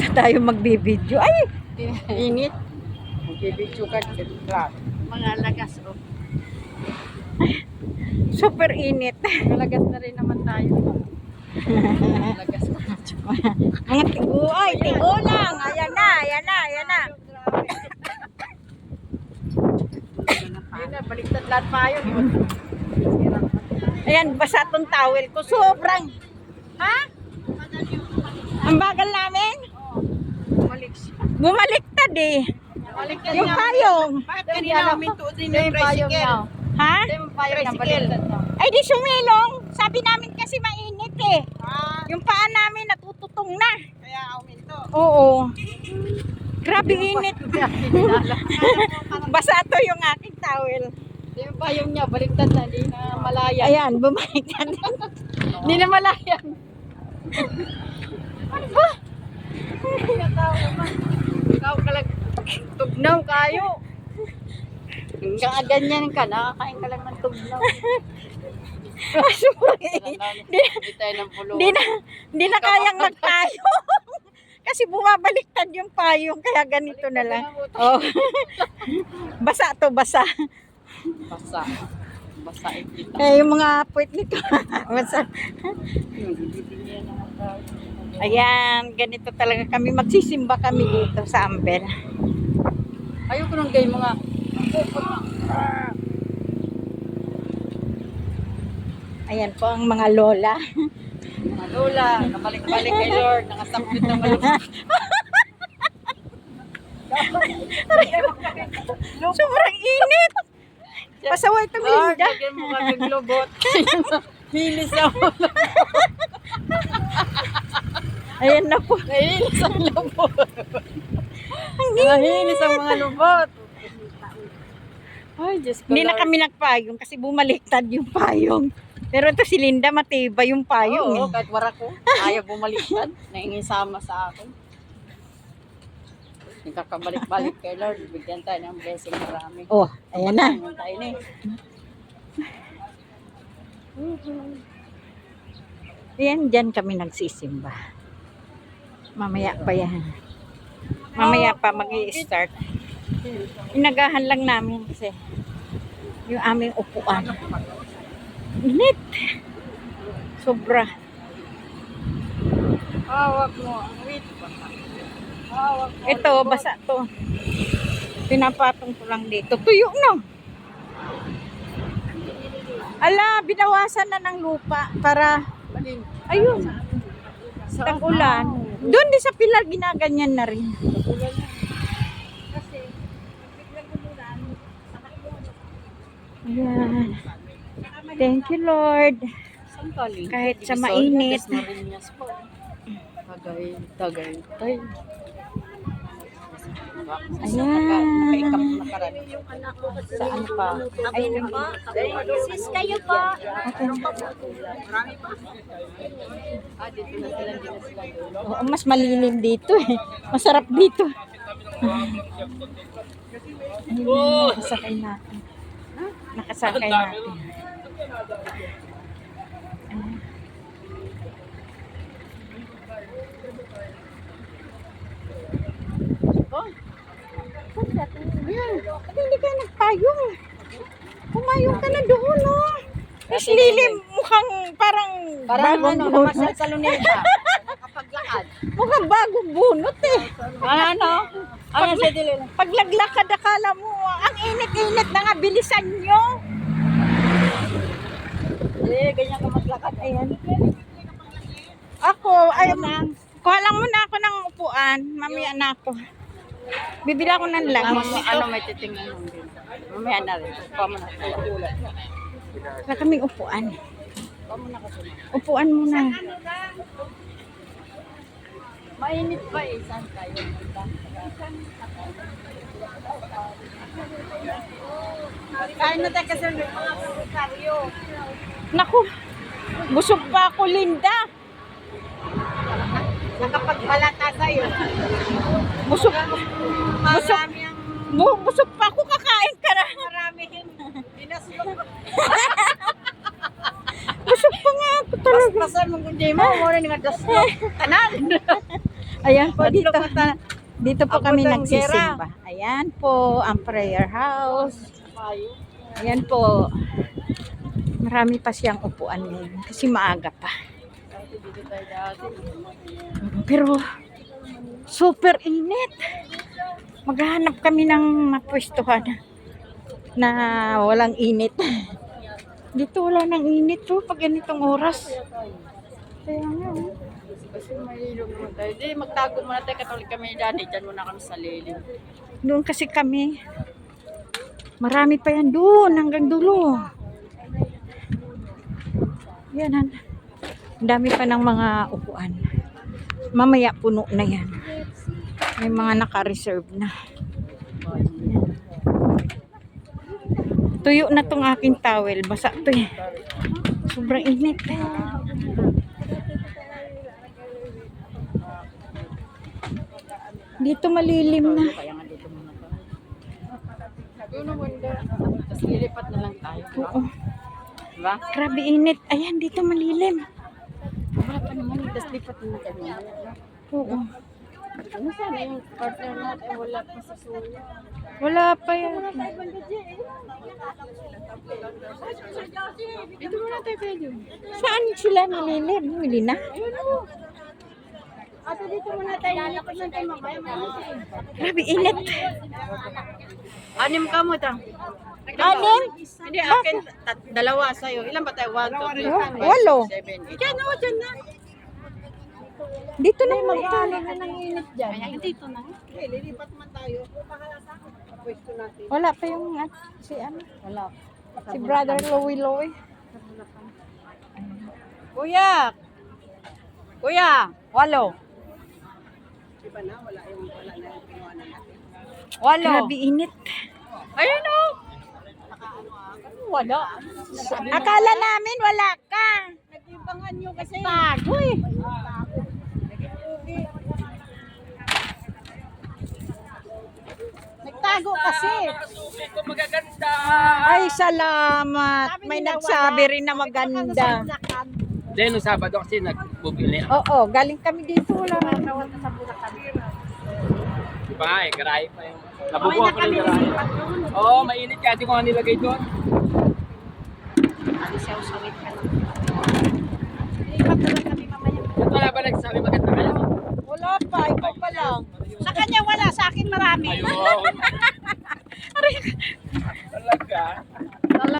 Basta tayo magbibideo. Ay! Init. Magbibidyo ka. Mga lagas, oh. Super init. Nalagas na rin naman tayo. Nalagas na. Mga tigo. Ay, tigo lang. Ayan na, ayan na, ayan na. Yun na, baliktad lahat pa yun. Ayan, basa tong towel ko. Sobrang. Ha? Ang bagal namin? Bumalik siya. Bumaliktad eh. Baliktad Yung payong. Bakit kanina huminto din ng tricycle? Ha? Yung payong na baliktad na. Ay, di sumilong. Sabi namin kasi mainit eh. Ah, Yung paa namin natututong na. kaya huminto. Oo. Grabe init. Basa to yung aking towel. Yung payong niya, baliktad na. Hindi na malaya. Ayan, bumaliktad. Hindi na malaya. Ano ba? Ikaw kalag tugnaw kayo. Hanggang ganyan ka, nakakain ka lang ng tugnaw. Hindi tayo ng pulong. Di na kayang magpayong. Kasi bumabaliktad yung payong, kaya ganito na lang. Oh. Basa to, basa. Basa. Basa kita. Eh, yung mga puwit nito. Basa. Ayan, ganito talaga kami. Magsisimba kami dito sa Ambel. Ayoko nung gay mga Ayan po ang mga lola. mga lola, nakabalik-balik kay Lord, nakasapit ng malupit. Sobrang init. Pasaway itong Lord, Linda. lagyan mo kami globot. Hilis na ulo. Ayan na po. Nahilis ang lubot. Nahilis ang mga lubot. Ay, Diyos ko. Hindi na Lord. kami nagpayong kasi bumaliktad yung payong. Pero ito si Linda, matibay yung payong. Oo, Eh. kahit wara ko. Ayaw bumaliktad. Nangingisama sa akin. Nakakabalik-balik kay Lord. Bigyan tayo ng blessing marami. Oh, ayan na. Ayan tayo na eh. Ayan, dyan kami nagsisimba. Mamaya pa yan. Mamaya pa mag-i-start. Inagahan lang namin kasi yung aming upuan. Init. Sobra. Hawak mo. Wait. Hawak mo. Ito, basa to. Pinapatong ko lang dito. Tuyo na. Ala, binawasan na ng lupa para, ayun, tag-ulan. Doon din sa pilar, ginaganyan na rin. Ayan. Thank you, Lord. Saan galing? Kahit sa Divisoria, mainit. Dasmariñas po. Tagay. Ayan. Nakaikap na karami. Saan pa? Ayun. Sis, kayo po. Ah, dito na sila, hindi na sila. Oo, mas malilim dito eh. Masarap dito. Ayun, nakasakay natin. Nakasakay natin. Ayan. Oh, Ayan. At hindi ka nagpayong. Pumayong ka na doon, no? Mas lilim, mukhang parang parang bagong ano, bunot. namasal sa luneta. Nakapaglakad. Mukhang bagong bunot eh. Ano? Ano siya dili lang? Paglaglakad, akala mo, ang init-init na nga, bilisan nyo. Eh, ganyan ka maglakad. Ayan. Ako, ayun na. Kuha lang muna ako ng upuan. Mamaya na ako. Bibili ako ng langis. Ano may titingnan mo din. Mamaya na rin. Kuha mo na. Wala kaming upuan. Kuha mo na kasi. Upuan muna. Mainit pa eh. Saan tayo? Kain na tayo kasi may mga karyo. Naku, busog pa ako, Linda. Nakapagbalata sa'yo. Busog, Marami ang busog pa ako, kakain ka na. marami yung dinaslok. Busog pa nga ako talaga. Pasan mo kundi mo. Muna nga daslok. Tanan. Ayan po dito. Dito po Abot kami ang nagsisimba. Ayan po ang prayer house. Ayan po. Marami pa siyang upuan ngayon kasi maaga pa. Pero super init. Maghahanap kami ng mapwestuhan na walang init. Dito wala nang init to pag ganitong oras. Kaya nga. Kasi mahilog mo tayo. Di, magtago muna tayo. Katolik kami dyan. Diyan muna kami sa lilim. Doon kasi kami. Marami pa yan doon hanggang dulo. Yan. Ang dami pa ng mga upuan. Mamaya puno na yan. May mga naka-reserve na. Tuyo na tong aking towel. Basa to eh. Sobrang init. Dito malilim na. Kaya nga dito muna tayo. Doon naman daw. Tapos lilipat na lang tayo. Oo. Diba? Grabe init. Ayan, dito malilim. Wala pa naman. Tapos lipat na tayo. Oo. Ano sana yung partner natin? Wala pa sa suya. Wala pa yan. Dito muna tayo pwede. Saan sila nililim? Bumili na? Ate, dito muna tayo. Lilipat na tayo mamaya. Grabe init. Anim ka mo ta. Anim? Hindi, akin. Dalawa sa'yo. Ilan ba tayo? 1, 2, 3, 4, 5, Walo. 6, 7, 8. Diyan na, dyan na. Dito na magtalo na ng init dyan. Kaya dito na. Okay, lilipat man tayo. Pwesto natin. Wala pa yung si ano? Wala. Si brother Louie Louie. Kuya! Kuya! 8. Diba na? Wala na yung kinuha na natin. 8. Grabe init. Ayun o! Wala. Akala namin wala ka. Nag-ibangan nyo kasi. Tago eh. Nagtago kasi. Ay, salamat. May nagsabi rin na maganda. Hindi, nung Sabado kasi nagbubili. Oo, galing kami dito. Wala na. Di ba nga eh, garahe pa yung... Nabubuha ko ng garahe. Oo, mainit kasi kung ano nilagay doon. At wala ba nagsasabi maganda kayo? Wala pa. Ikaw pa lang. Sa kanya wala, sa akin marami. Ayun.